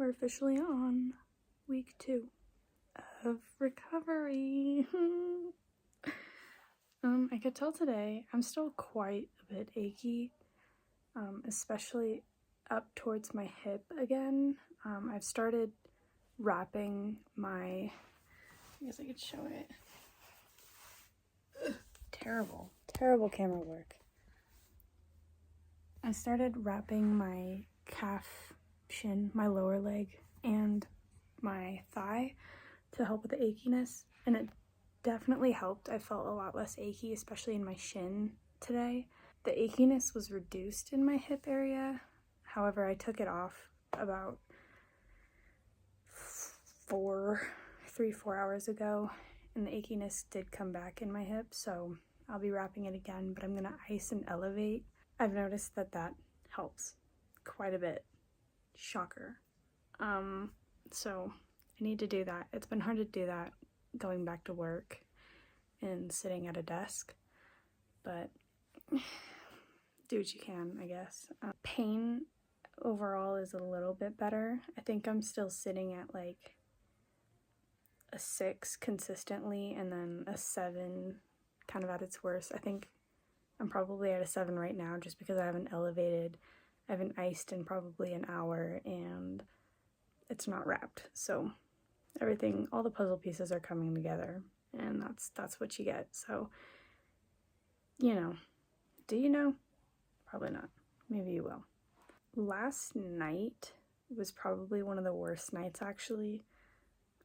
are officially on week 2 of recovery. I could tell today I'm still quite a bit achy, especially up towards my hip again. I've started wrapping my, I guess I could show it. Ugh, terrible camera work. I started wrapping my calf, shin, my lower leg, and my thigh to help with the achiness, and it definitely helped. I felt a lot less achy, especially in my shin today. The achiness was reduced in my hip area. However, I took it off about 4 hours ago, and the achiness did come back in my hip, so I'll be wrapping it again, but I'm gonna ice and elevate. I've noticed that helps quite a bit. Shocker. So I need to do that. It's been hard to do that going back to work and sitting at a desk, but do what you can, I guess. Pain overall is a little bit better. I think I'm still sitting at like a 6 consistently and then a 7 kind of at its worst. I think I'm probably at a 7 right now just because I haven't iced in probably an hour and it's not wrapped. So everything, all the puzzle pieces are coming together, and that's what you get. So, you know, do you know? Probably not. Maybe you will. Last night was probably one of the worst nights, actually.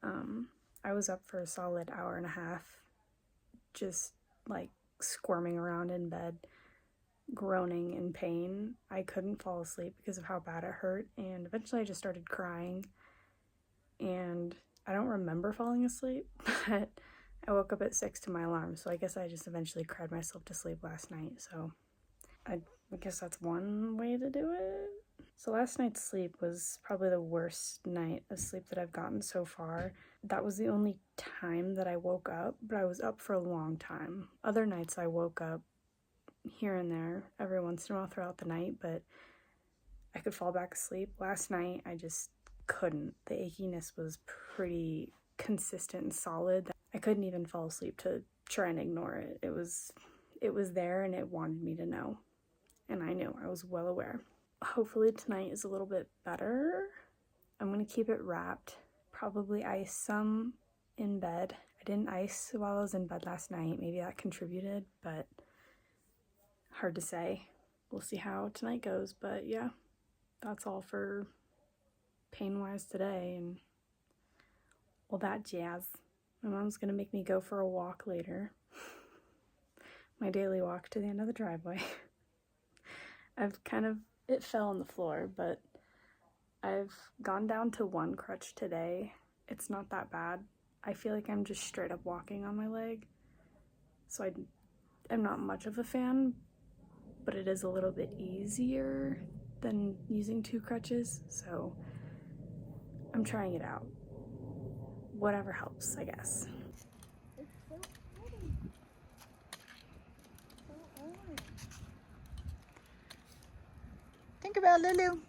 I was up for a solid hour and a half, just like squirming around in bed, groaning in pain. I couldn't fall asleep because of how bad it hurt, and eventually I just started crying, and I don't remember falling asleep, but I woke up at 6 to my alarm, so I guess I just eventually cried myself to sleep last night. So I guess that's one way to do it. So last night's sleep was probably the worst night of sleep that I've gotten so far. That was the only time that I woke up, but I was up for a long time. Other nights I woke up here and there every once in a while throughout the night, but I could fall back asleep. Last night I just couldn't. The achiness was pretty consistent and solid. I couldn't even fall asleep to try and ignore it. It was there and it wanted me to know. And I knew. I was well aware. Hopefully tonight is a little bit better. I'm gonna keep it wrapped. Probably ice some in bed. I didn't ice while I was in bed last night. Maybe that contributed, but hard to say. We'll see how tonight goes, but yeah, that's all for pain-wise today and all that jazz. My mom's gonna make me go for a walk later. My daily walk to the end of the driveway. It fell on the floor, but I've gone down to 1 crutch today. It's not that bad. I feel like I'm just straight up walking on my leg. So I'm not much of a fan, but it is a little bit easier than using 2 crutches, so I'm trying it out. Whatever helps, I guess. It's so pretty. So orange. Think about Lulu.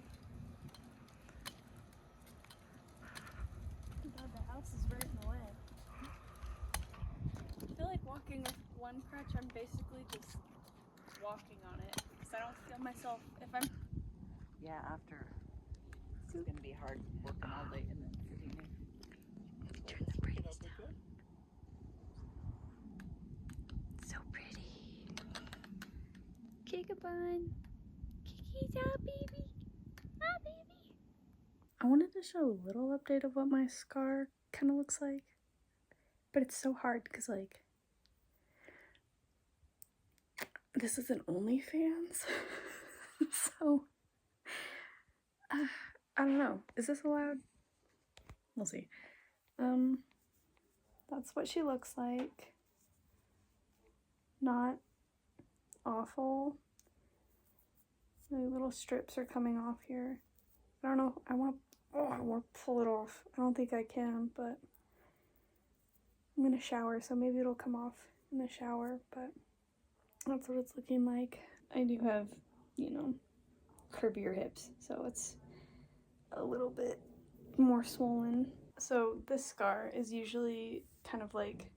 God, the house is right in the way. I feel like walking with 1 crutch, I'm basically just walking on it, because I don't feel myself if I'm... Yeah, after. This is going to be hard working all day and then sitting there. Turn the brightness down. So pretty. Kickabun. Kiki's out, baby. Ah, baby. I wanted to show a little update of what my scar kind of looks like, but it's so hard because, like, this is an OnlyFans, so I don't know. Is this allowed? We'll see. That's what she looks like. Not awful. My little strips are coming off here. I don't know. I want to pull it off. I don't think I can, but I'm gonna shower, so maybe it'll come off in the shower, but that's what it's looking like. I do have, you know, curvier hips, so it's a little bit more swollen. So this scar is usually kind of like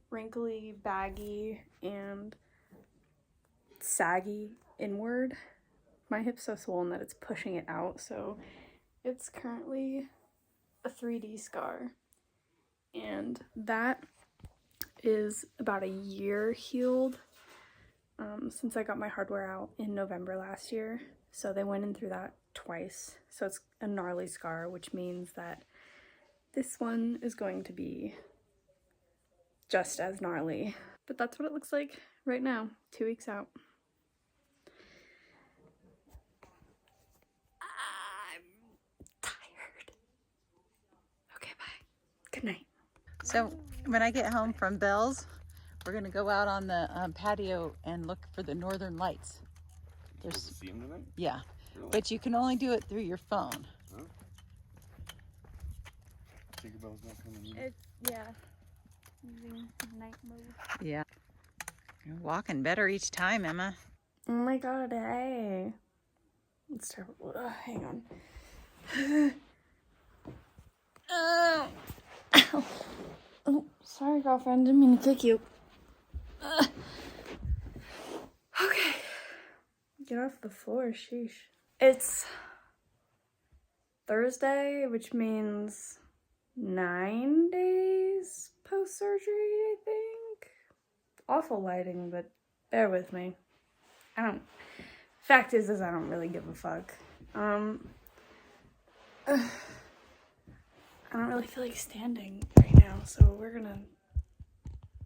wrinkly, baggy, and saggy inward. My hip's so swollen that it's pushing it out, so it's currently a 3D scar. And that is about a year healed since I got my hardware out in November last year. So they went in through that twice. So it's a gnarly scar, which means that this one is going to be just as gnarly. But that's what it looks like right now, 2 weeks out. I'm tired. Okay, bye. Good night. So when I get home from Bell's, we're gonna go out on the patio and look for the northern lights. There's, See them tonight? yeah, Really? but you can only do it through your phone. Huh? Tinkerbell's not coming in. It's, yeah, using night mode. Yeah. You're walking better each time, Emma. Oh my god, hey. It's terrible. Hang on. Oh. Ow. Oh, sorry, girlfriend. Didn't mean to kick you. Okay. Get off the floor, sheesh. It's Thursday, which means 9 days post-surgery, I think. Awful lighting, but bear with me. Fact is I don't really give a fuck. I don't really feel like standing right now, so we're gonna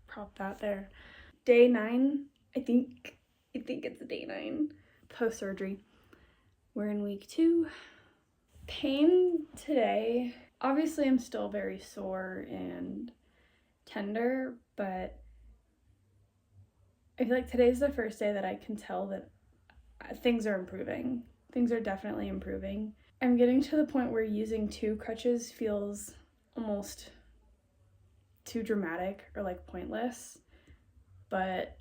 prop that there. Day 9, I think it's day 9 post-surgery. We're in week 2. Pain today. Obviously, I'm still very sore and tender, but I feel like today's the first day that I can tell that things are improving. Things are definitely improving. I'm getting to the point where using 2 crutches feels almost too dramatic or like pointless, but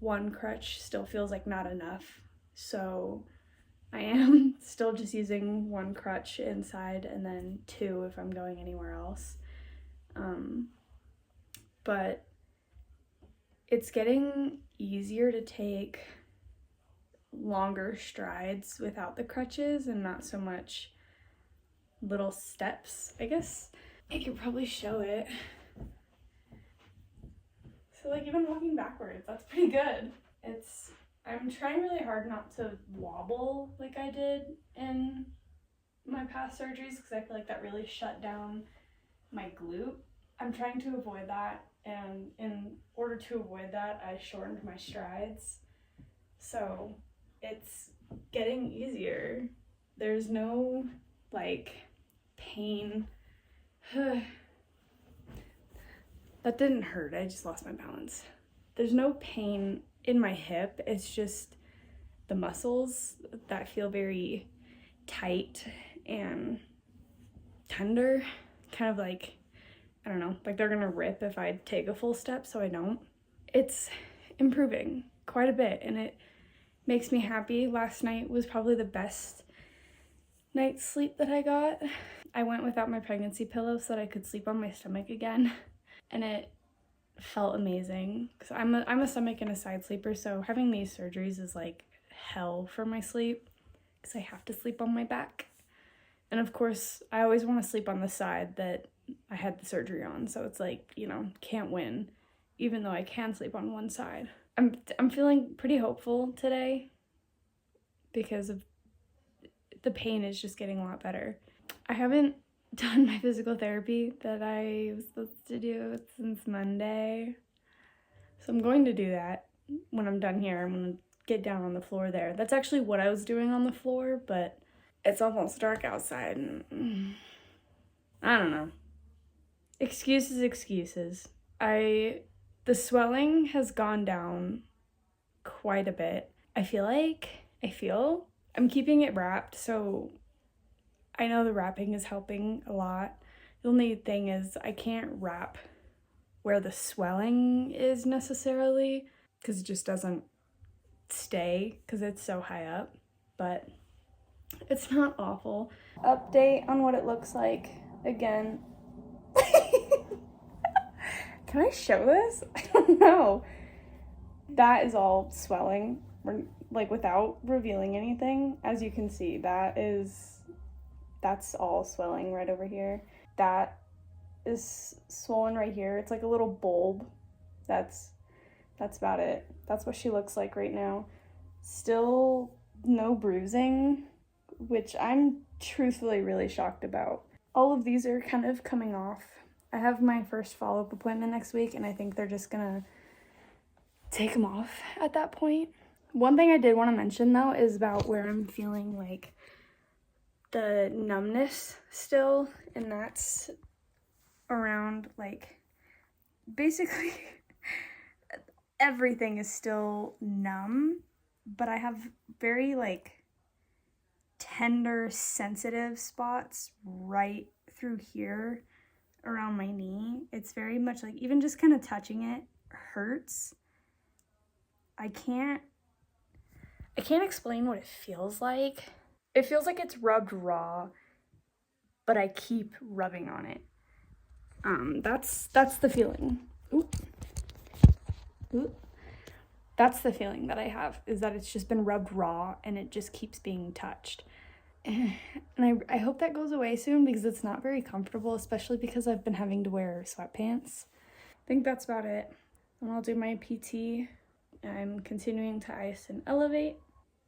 1 crutch still feels like not enough. So I am still just using 1 crutch inside and then 2 if I'm going anywhere else. But it's getting easier to take longer strides without the crutches and not so much little steps. I guess I could probably show it. So like even walking backwards, that's pretty good. I'm trying really hard not to wobble like I did in my past surgeries because I feel like that really shut down my glute. I'm trying to avoid that, and in order to avoid that, I shortened my strides. So it's getting easier. There's no like pain. That didn't hurt, I just lost my balance. There's no pain in my hip, it's just the muscles that feel very tight and tender, kind of like, I don't know, like they're gonna rip if I take a full step, so I don't. It's improving quite a bit and it makes me happy. Last night was probably the best night's sleep that I got. I went without my pregnancy pillow so that I could sleep on my stomach again, and it felt amazing because I'm a stomach and a side sleeper, so having these surgeries is like hell for my sleep because I have to sleep on my back. And of course, I always want to sleep on the side that I had the surgery on, so it's like, you know, can't win, even though I can sleep on one side. I'm feeling pretty hopeful today because of the pain is just getting a lot better. I haven't done my physical therapy that I was supposed to do since Monday, so I'm going to do that when I'm done here. I'm going to get down on the floor there. That's actually what I was doing on the floor, but it's almost dark outside and I don't know. Excuses. The swelling has gone down quite a bit. I'm keeping it wrapped, so I know the wrapping is helping a lot. The only thing is I can't wrap where the swelling is necessarily because it just doesn't stay because it's so high up. But It's not awful. Update on what it looks like again. Can I show this? I don't know. That is all swelling, like without revealing anything. As you can see, that's all swelling right over here. That is swollen right here. It's like a little bulb. That's about it. That's what she looks like right now. Still no bruising, which I'm truthfully really shocked about. All of these are kind of coming off. I have my first follow-up appointment next week, and I think they're just gonna take them off at that point. One thing I did want to mention though is about where I'm feeling like the numbness still, and that's around like basically everything is still numb, but I have very like tender, sensitive spots right through here around my knee. It's very much like even just kind of touching it hurts. I can't explain what it feels like. It feels like it's rubbed raw, but I keep rubbing on it. That's the feeling. Oop. That's the feeling that I have, is that it's just been rubbed raw and it just keeps being touched. And I hope that goes away soon, because it's not very comfortable, especially because I've been having to wear sweatpants. I think that's about it. And I'll do my PT. I'm continuing to ice and elevate.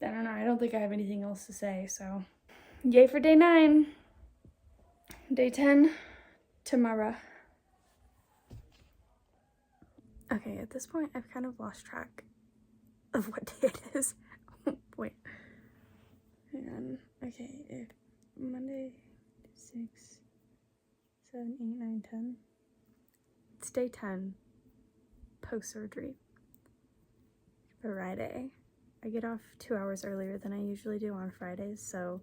I don't know, I don't think I have anything else to say, so yay for day 9. Day 10 tomorrow. Okay, at this point I've kind of lost track of what day it is. Wait. Hang on. Okay, Monday, 6, 7, 8, 9, 10. It's day 10, post-surgery. Friday. I get off 2 hours earlier than I usually do on Fridays, so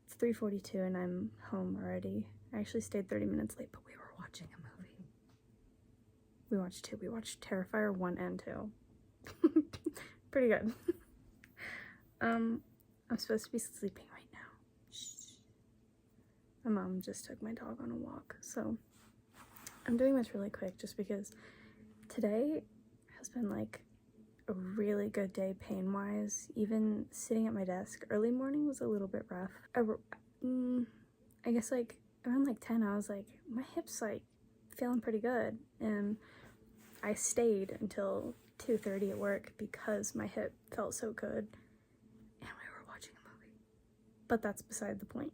it's 3:42 and I'm home already. I actually stayed 30 minutes late, but we were watching a movie. We watched 2. We watched Terrifier 1 and 2. Pretty good. I'm supposed to be sleeping right now. Shh. My mom just took my dog on a walk, so I'm doing this really quick just because today has been like a really good day pain-wise. Even sitting at my desk early morning was a little bit rough. I guess like around like 10 I was like, my hip's like feeling pretty good, and I stayed until 2:30 at work because my hip felt so good and we were watching a movie. But that's beside the point.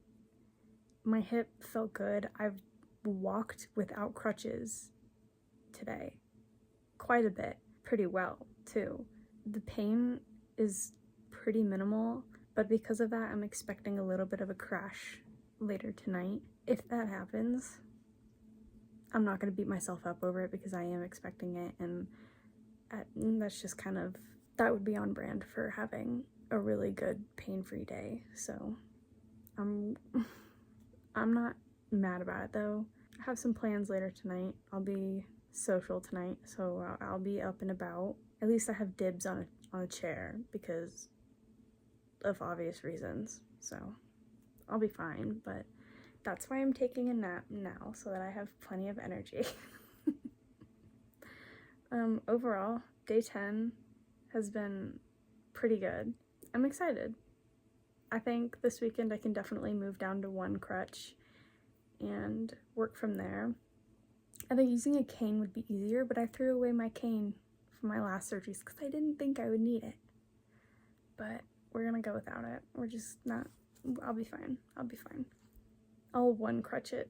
My hip felt good. I've walked without crutches today quite a bit, pretty well too. The pain is pretty minimal, but because of that I'm expecting a little bit of a crash later tonight. If that happens, I'm not going to beat myself up over it because I am expecting it, and that's just kind of, that would be on brand for having a really good pain-free day. So I'm not mad about it though. I have some plans later tonight. I'll be social tonight, so I'll be up and about. At least I have dibs on a chair because of obvious reasons, so I'll be fine. But that's why I'm taking a nap now, so that I have plenty of energy. Overall, day 10 has been pretty good. I'm excited. I think this weekend I can definitely move down to 1 crutch and work from there. I think using a cane would be easier, but I threw away my cane from my last surgeries because I didn't think I would need it. But we're gonna go without it. We're just not, I'll be fine. I'll be fine. I'll 1 crutch it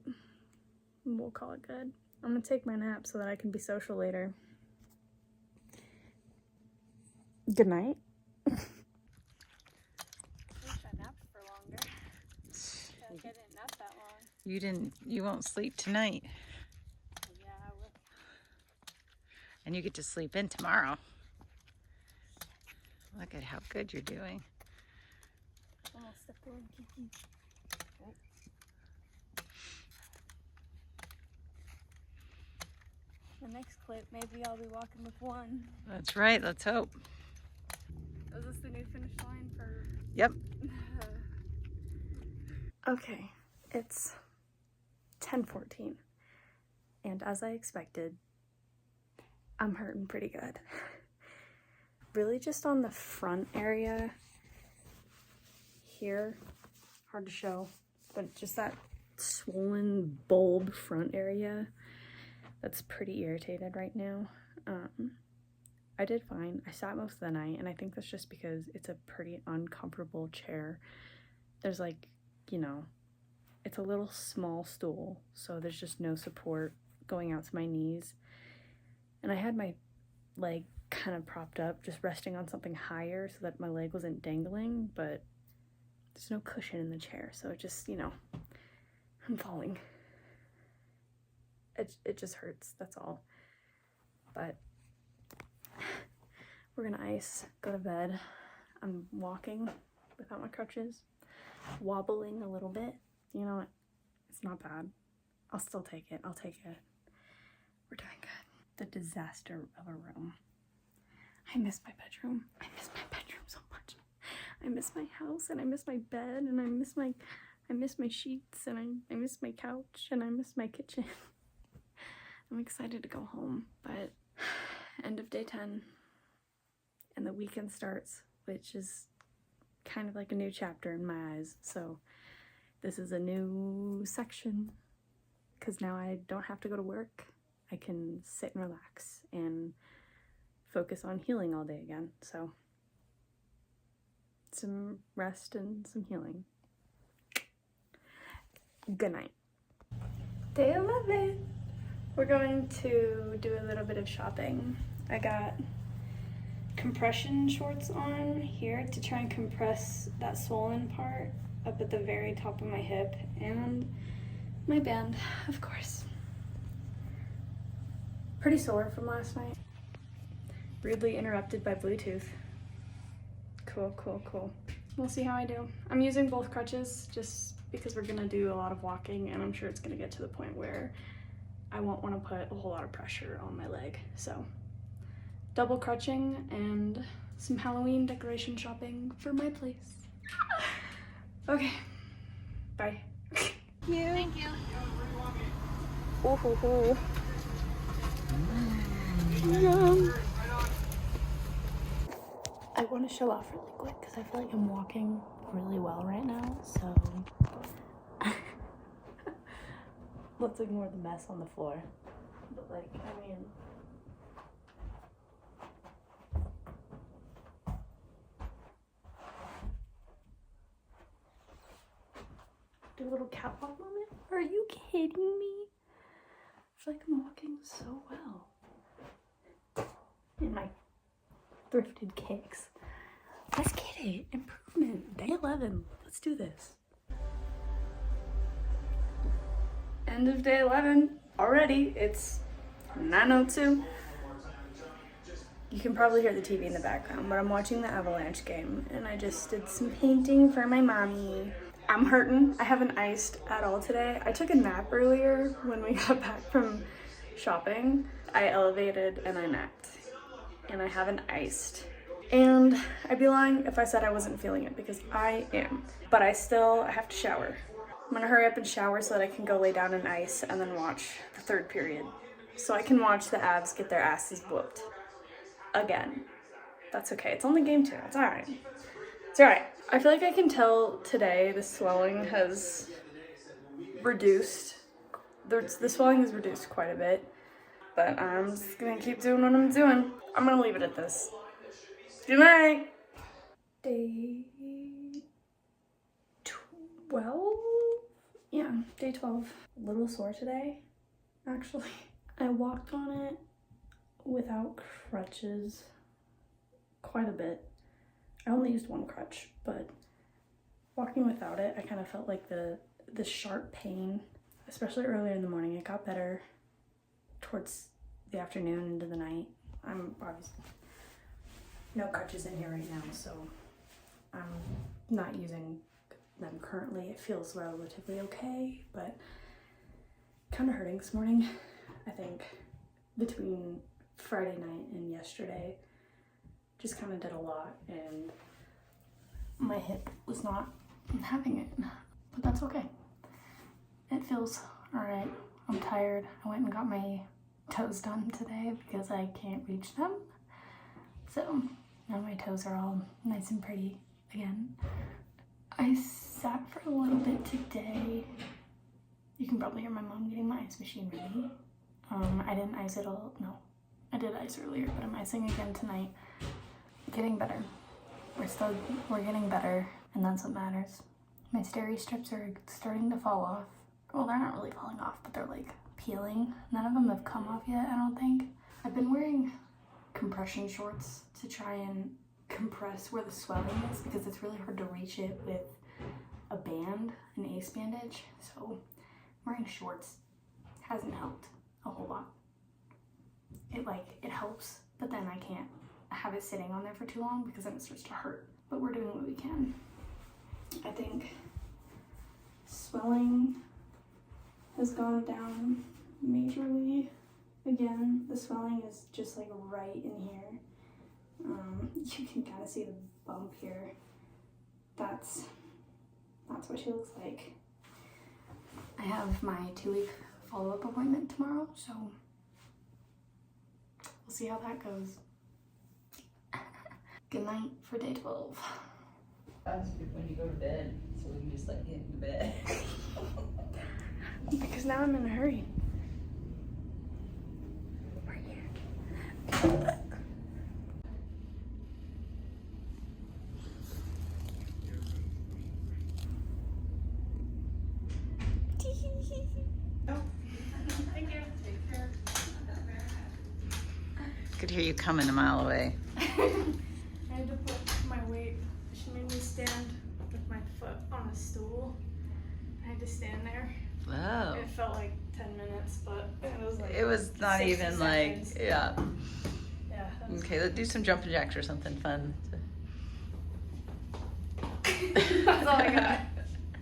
and we'll call it good. I'm gonna take my nap so that I can be social later. Good night. I wish I napped for longer. I feel like I didn't nap that long. You won't sleep tonight. Yeah, I will. And you get to sleep in tomorrow. Look at how good you're doing. Almost stepped on Kiki. The next clip, maybe I'll be walking with 1. That's right, let's hope. Is this the new finish line for? Yep. Okay, it's 10:14, and as I expected, I'm hurting pretty good. Really just on the front area here, hard to show, but just that swollen bulb front area, that's pretty irritated right now. I did fine. I sat most of the night, and I think that's just because it's a pretty uncomfortable chair. There's like, you know, it's a little small stool, so there's just no support going out to my knees. And I had my leg kind of propped up, just resting on something higher so that my leg wasn't dangling, but there's no cushion in the chair, so it just, you know, I'm falling. It just hurts, that's all. But we're gonna ice, go to bed. I'm walking without my crutches, wobbling a little bit. You know what? It's not bad. I'll still take it. I'll take it. We're doing good. The disaster of a room. I miss my bedroom. I miss my bedroom so much. I miss my house, and I miss my bed, and I miss my sheets, and I miss my couch, and I miss my kitchen. I'm excited to go home, but end of day 10 and the weekend starts, which is kind of like a new chapter in my eyes. So this is a new section because now I don't have to go to work. I can sit and relax and focus on healing all day again. So some rest and some healing. Good night. Day 11. We're going to do a little bit of shopping. I got compression shorts on here to try and compress that swollen part up at the very top of my hip, and my band, of course. Pretty sore from last night. Rudely interrupted by Bluetooth. Cool, cool, cool. We'll see how I do. I'm using both crutches just because we're gonna do a lot of walking, and I'm sure it's gonna get to the point where I won't want to put a whole lot of pressure on my leg. So double crutching and some Halloween decoration shopping for my place. Okay, bye. Thank you. Ooh, hoo, hoo. Yum. I want to show off really quick because I feel like I'm walking really well right now, so let's ignore the mess on the floor. But like, I mean, do a little catwalk moment? Are you kidding me? I feel like I'm walking so well. In my thrifted kicks. Let's get it. Improvement. Day 11. Let's do this. End of day 11 already. It's 9:02. You can probably hear the TV in the background, but I'm watching the Avalanche game, and I just did some painting for my mommy. I'm hurting. I haven't iced at all today. I took a nap earlier when we got back from shopping. I elevated and I napped, and I haven't iced. And I'd be lying if I said I wasn't feeling it, because I am. But I have to shower. I'm gonna hurry up and shower so that I can go lay down and ice and then watch the third period. So I can watch the Avs get their asses whooped. Again. That's okay. It's only game 2. It's alright. It's alright. I feel like I can tell today the swelling has reduced. The swelling has reduced quite a bit. But I'm just gonna keep doing what I'm doing. I'm gonna leave it at this. Good night! Day 12? Yeah, day 12. A little sore today, actually. I walked on it without crutches quite a bit. I only used one crutch, but walking without it, I kind of felt like the sharp pain, especially earlier in the morning. It got better towards the afternoon into the night. I'm obviously no crutches in here right now, so I'm not using them currently. It feels relatively okay, but kind of hurting this morning. I think between Friday night and yesterday, just kind of did a lot, and my hip was not having it. but that's okay. It feels alright. I'm tired. I went and got my toes done today because I can't reach them. So now my toes are all nice and pretty again. I sat for a little bit today. You can probably hear my mom getting my ice machine ready. I didn't ice it all. No, I did ice earlier, but I'm icing again tonight. Getting better. We're getting better, and that's what matters. My steri strips are starting to fall off. Well, they're not really falling off, but they're like peeling. None of them have come off yet, I don't think. I've been wearing compression shorts to try and compress where the swelling is because it's really hard to reach it with a band, an ace bandage. So wearing shorts hasn't helped a whole lot. It helps, but then I can't have it sitting on there for too long because then it starts to hurt. But we're doing what we can. I think swelling has gone down majorly. Again, the swelling is just like right in here. You can kind of see the bump here. That's what she looks like. I have my 2-week follow-up appointment tomorrow, so we'll see how that goes. Good night for day 12. That's good when you go to bed, so we can just let you into bed. Because now I'm in a hurry. Right here. Could hear you coming a mile away. I had to put my weight. She made me stand with my foot on a stool. I had to stand there. Oh. It felt like 10 minutes, but it was like It was not 60 even seconds. like, yeah. Yeah. that was- Okay, let's do some jumping jacks or something fun. That's all I got.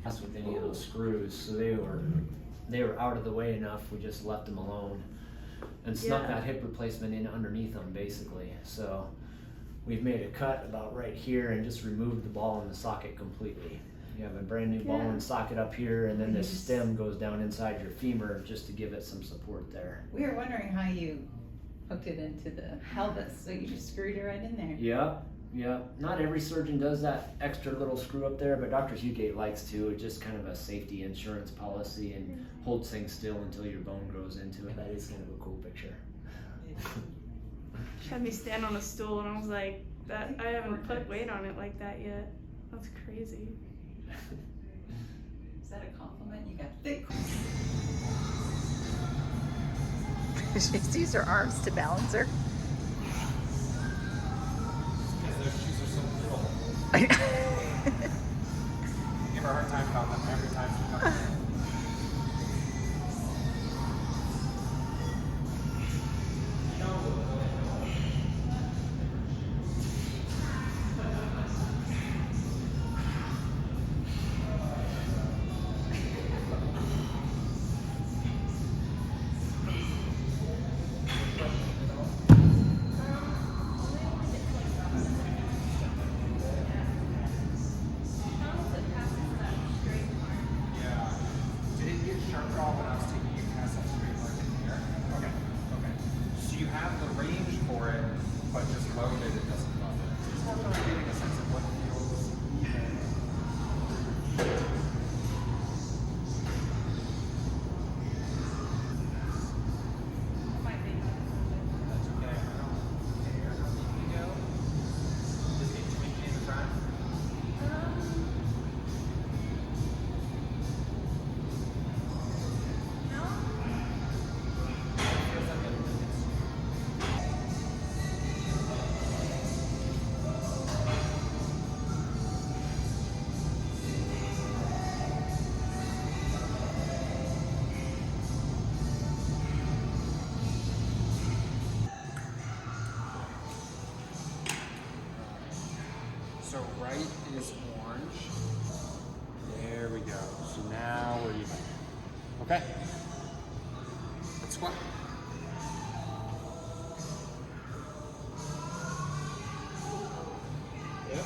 That's with any of those screws, so they were out of the way enough. We just left them alone and snuck Yeah. that hip replacement in underneath them, basically. So we've made a cut about right here and just removed the ball in the socket completely. You have a brand new ball and socket up here, and then this stem goes down inside your femur just to give it some support there. We were wondering how you hooked it into the pelvis, so you just screwed it right in there. Yep. Not every surgeon does that extra little screw up there, but Dr. Hugate likes to. It's just kind of a safety insurance policy and holds things still until your bone grows into it. That is kind of a cool picture. She had me stand on a stool, and I was like, "That I haven't put weight on it like that yet. That's crazy." Is that a compliment? You got thick. She's used her arms to balance her. Because those shoes are so little. Give her a hard time about them every time she comes in. So right is orange. There we go. So now where do you think? Okay. Let's squat. Yeah.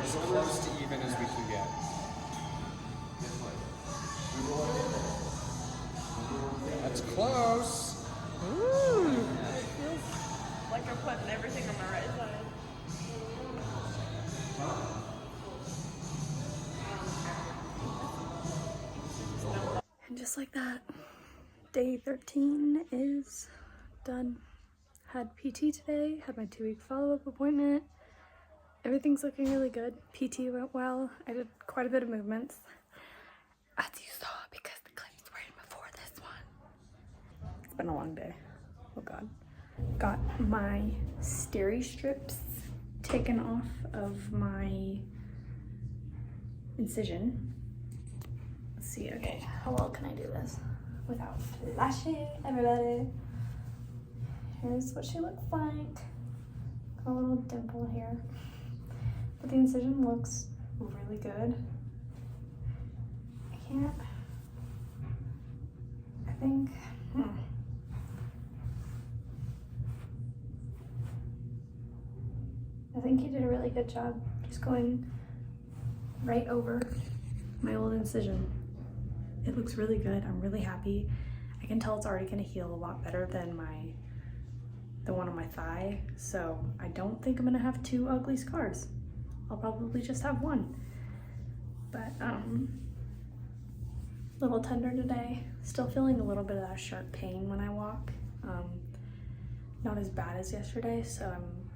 as close to even as we can get. That's close. Ooh. Like I'm putting everything on my right side. And just like that, day 13 is done. Had PT today, had my 2-week follow-up appointment. Everything's looking really good. PT went well. I did quite a bit of movements, as you saw, because the clips were in before this one. It's been a long day. Oh God. Got my steri strips taken off of my incision. Let's see, okay, how well can I do this without flashing everybody? Here's what she looks like. Got a little dimple here. But the incision looks really good. I think, I think you did a really good job just going right over my old incision. It looks really good. I'm really happy. I can tell it's already gonna heal a lot better than the one on my thigh. So I don't think I'm gonna have 2 ugly scars. I'll probably just have 1. But little tender today. Still feeling a little bit of that sharp pain when I walk. Not as bad as yesterday, so I'm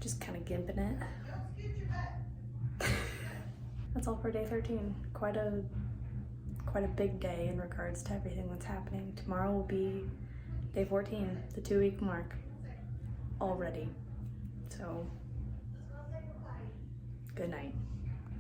just kind of gimping it. That's all for day 13. Quite a big day in regards to everything that's happening. Tomorrow will be day 14, the 2-week mark already. So, good night.